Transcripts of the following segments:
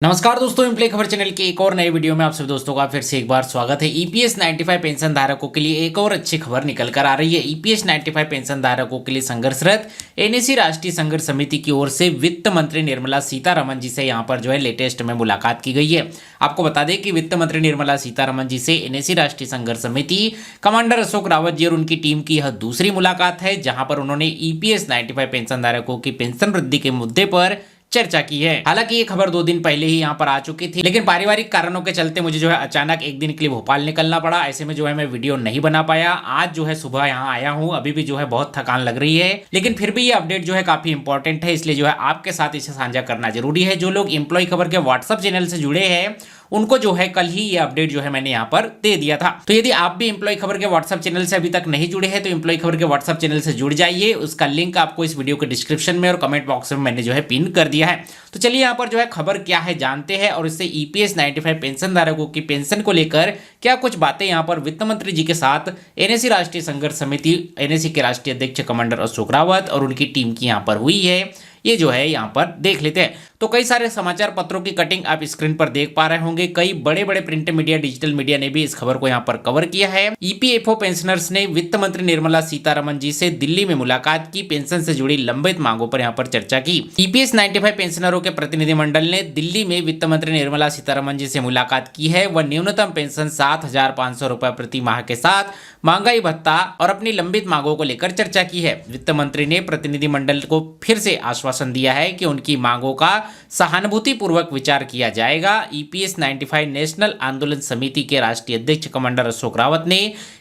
नमस्कार दोस्तों, इम्प्ले खबर चैनल के एक और नए वीडियो में आप सभी दोस्तों का फिर से एक बार स्वागत है। ईपीएस 95 पेंशन धारकों के लिए एक और अच्छी खबर निकल कर आ रही है। ईपीएस 95 पेंशन धारकों के लिए संघर्षरत एनएसी राष्ट्रीय संघर्ष समिति की ओर से वित्त मंत्री निर्मला सीतारमण जी से यहां पर जो है लेटेस्ट में मुलाकात की गई है। आपको बता दें कि वित्त मंत्री निर्मला सीतारमण जी से एनएसी राष्ट्रीय संघर्ष समिति कमांडर अशोक रावत जी और उनकी टीम की यह दूसरी मुलाकात है, जहां पर उन्होंने ईपीएस 95 पेंशन धारकों की पेंशन वृद्धि के मुद्दे पर चर्चा की है। हालांकि ये खबर 2 दिन पहले ही यहाँ पर आ चुकी थी, लेकिन पारिवारिक कारणों के चलते मुझे जो है अचानक एक दिन के लिए भोपाल निकलना पड़ा। ऐसे में जो है मैं वीडियो नहीं बना पाया। आज जो है सुबह यहाँ आया हूँ, अभी भी जो है बहुत थकान लग रही है, लेकिन फिर भी ये अपडेट जो है काफी इंपॉर्टेंट है, इसलिए जो है आपके साथ इसे साझा करना जरूरी है। जो लोग एम्प्लॉय खबर के व्हाट्सएप चैनल से जुड़े हैं उनको जो है कल ही ये अपडेट जो है मैंने यहाँ पर दे दिया था। तो यदि आप भी एम्प्लॉय खबर के व्हाट्सएप चैनल से अभी तक नहीं जुड़े हैं तो एम्प्लॉय खबर के व्हाट्सएप चैनल से जुड़ जाइए। उसका लिंक आपको इस वीडियो के डिस्क्रिप्शन में और कमेंट बॉक्स में मैंने जो है पिन कर दिया है। तो चलिए यहाँ पर जो है खबर क्या है जानते हैं, और इससे ईपीएस 95 पेंशन धारकों की पेंशन को लेकर क्या कुछ बातें यहाँ पर वित्त मंत्री जी के साथ एनएसी राष्ट्रीय संघर्ष समिति एनएसी के राष्ट्रीय अध्यक्ष कमांडर अशोक रावत और उनकी टीम की यहाँ पर हुई है, ये जो है यहाँ पर देख लेते हैं। तो कई सारे समाचार पत्रों की कटिंग आप स्क्रीन पर देख पा रहे होंगे। कई बड़े बड़े प्रिंट मीडिया, डिजिटल मीडिया ने भी इस खबर को यहाँ पर कवर किया है। ईपीएफओ पेंशनर्स ने वित्त मंत्री निर्मला सीतारमण जी से दिल्ली में मुलाकात की, पेंशन से जुड़ी लंबित मांगों पर यहाँ पर चर्चा की। ईपीएस 95 पेंशनरों के प्रतिनिधिमंडल ने दिल्ली में वित्त मंत्री निर्मला सीतारमण जी से मुलाकात की है। वह न्यूनतम पेंशन 7,500 रुपए प्रति माह के साथ महंगाई भत्ता और अपनी लंबित मांगों को लेकर चर्चा की है। वित्त मंत्री ने प्रतिनिधिमंडल को फिर से आश्वासन दिया है कि उनकी मांगों का सहानुभूतिपूर्वक विचार किया जाएगा। ईपीएस 95 नेशनल आंदोलन समिति के राष्ट्रीय अध्यक्ष कमांडर अशोक रावत ने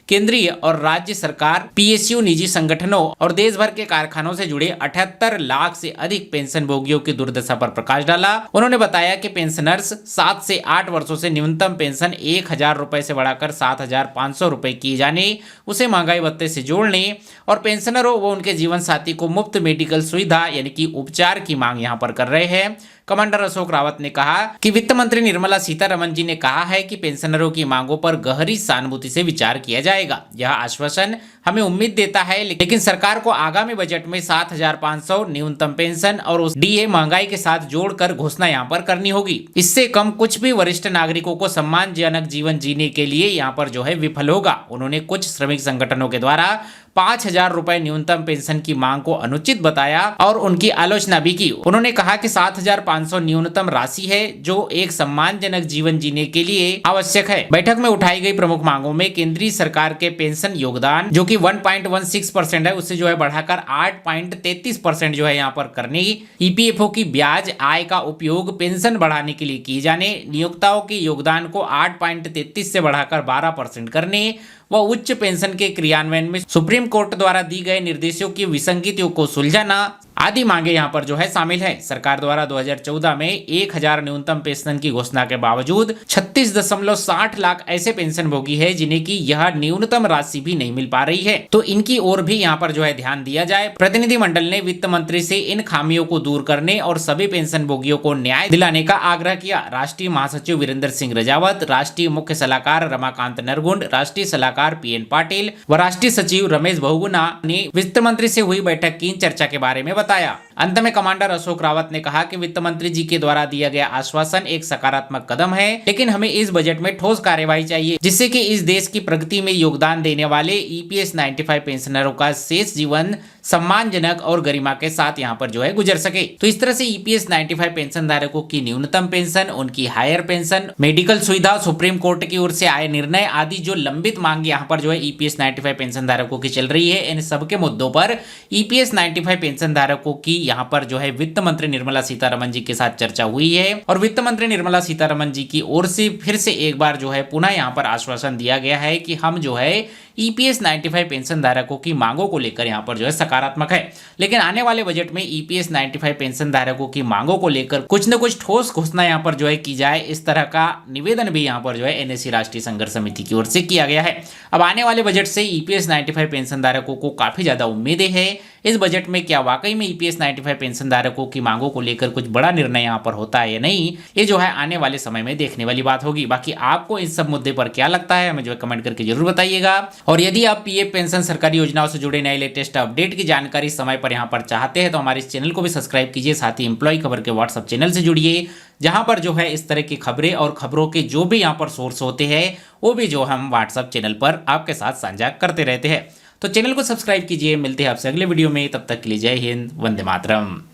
केंद्रीय और राज्य सरकार, पीएसयू, निजी संगठनों और देश भर के कारखानों से जुड़े 78 लाख से अधिक पेंशन भोगियों की दुर्दशा पर प्रकाश डाला। उन्होंने बताया कि पेंशनर्स 7 से 8 वर्षों से न्यूनतम पेंशन 1,000 रुपए से बढ़ाकर 7,500 रुपए किए जाने, उसे महंगाई भत्ते से जोड़ने और पेंशनरों व उनके जीवन साथी को मुफ्त मेडिकल सुविधा यानी कि उपचार की मांग यहाँ पर कर रहे हैं। कमांडर अशोक रावत ने कहा कि वित्त मंत्री निर्मला सीतारमण जी ने कहा है कि पेंशनरों की मांगों पर गहरी सहानुभूति से विचार किया जाएगा। यह आश्वासन हमें उम्मीद देता है, लेकिन सरकार को आगामी बजट में 7,500 न्यूनतम पेंशन और उस डीए महंगाई के साथ जोड़कर घोषणा यहाँ पर करनी होगी। इससे कम कुछ भी वरिष्ठ नागरिकों को सम्मानजनक जीवन जीने के लिए यहाँ पर जो है विफल होगा। उन्होंने कुछ श्रमिक संगठनों के द्वारा 5,000 रुपए न्यूनतम पेंशन की मांग को अनुचित बताया और उनकी आलोचना भी की। उन्होंने कहा कि 7,500 न्यूनतम राशि है जो एक सम्मानजनक जीवन जीने के लिए आवश्यक है। बैठक में उठाई गई प्रमुख मांगों में केंद्रीय सरकार के पेंशन योगदान जो कि 1.16% है, उससे जो है बढ़ाकर 8.33% जो है यहाँ पर करने, ईपीएफओ की ब्याज आय का उपयोग पेंशन बढ़ाने के लिए किए जाने, नियोक्ताओं के योगदान को 8.33 से बढ़ाकर 12% करने व उच्च पेंशन के क्रियान्वयन में सुप्रीम कोर्ट द्वारा दी गए निर्देशों की विसंगतियों को सुलझाना आदि मांगे यहाँ पर जो है शामिल है। सरकार द्वारा 2014 में 1,000 न्यूनतम पेंशन की घोषणा के बावजूद 36.60 लाख ऐसे पेंशन भोगी है जिन्हें की यह न्यूनतम राशि भी नहीं मिल पा रही है, तो इनकी ओर भी यहाँ पर जो है ध्यान दिया जाए। प्रतिनिधिमंडल ने वित्त मंत्री से इन खामियों को दूर करने और सभी पेंशन भोगियों को न्याय दिलाने का आग्रह किया। राष्ट्रीय महासचिव वीरेंद्र सिंह रजावत, राष्ट्रीय मुख्य सलाहकार रमाकांत नरगुंड, राष्ट्रीय सलाहकार पीएन पाटिल व राष्ट्रीय सचिव रमेश बहुगुणा ने वित्त मंत्री से हुई बैठक की चर्चा के बारे में बताया। अंत में कमांडर अशोक रावत ने कहा कि वित्त मंत्री जी के द्वारा दिया गया आश्वासन एक सकारात्मक कदम है, लेकिन हमें इस बजट में ठोस कार्यवाही चाहिए जिससे कि इस देश की प्रगति में योगदान देने वाले ईपीएस 95 पेंशनरों का शेष जीवन सम्मानजनक और गरिमा के साथ यहाँ पर जो है गुजर सके। तो इस तरह से ईपीएस 95 पेंशन धारकों की न्यूनतम पेंशन, उनकी हायर पेंशन, मेडिकल सुविधा, सुप्रीम कोर्ट की ओर से आए निर्णय आदि जो लंबित मांग यहाँ पर जो है ईपीएस 95 पेंशन धारकों की चल रही है, इन सबके मुद्दों पर ईपीएस 95 पेंशन धारकों की यहाँ पर जो है वित्त मंत्री निर्मला सीतारमण जी के साथ चर्चा हुई है और वित्त मंत्री निर्मला सीतारमण जी की ओर से फिर से एक बार जो है पुनः यहाँ पर आश्वासन दिया गया है कि हम जो है ईपीएस 95 पेंशन धारकों की मांगों को लेकर यहाँ पर जो है सकारात्मक है, लेकिन आने वाले बजट में ईपीएस 95 पेंशन धारकों की मांगों को लेकर कुछ न कुछ ठोस घोषणा यहाँ पर जो है की जाए, इस तरह का निवेदन भी यहाँ पर जो है एनएसी राष्ट्रीय संघर्ष समिति की ओर से किया गया है। अब आने वाले बजट से ईपीएस 95 पेंशन धारकों को काफी ज्यादा उम्मीदें हैं। इस बजट में क्या वाकई में ईपीएस 95 पेंशन धारकों की मांगों को लेकर कुछ बड़ा निर्णय यहाँ पर होता है या नहीं, ये जो है आने वाले समय में देखने वाली बात होगी। बाकी आपको इस सब मुद्दे पर क्या लगता है हमें जो है कमेंट करके जरूर बताइएगा। और यदि आप पीएफ पेंशन सरकारी योजनाओं से जुड़े नए लेटेस्ट अपडेट की जानकारी समय पर यहाँ पर चाहते हैं तो हमारे इस चैनल को भी सब्सक्राइब कीजिए, साथ ही एम्प्लॉय खबर के व्हाट्सएप चैनल से जुड़िए, जहां पर जो है इस तरह की खबरें और खबरों के जो भी यहाँ पर सोर्स होते हैं वो भी जो हम व्हाट्सएप चैनल पर आपके साथ साझा करते रहते हैं। तो चैनल को सब्सक्राइब कीजिए। मिलते हैं आपसे अगले वीडियो में, तब तक के लिए जय हिंद, वंदे मातरम।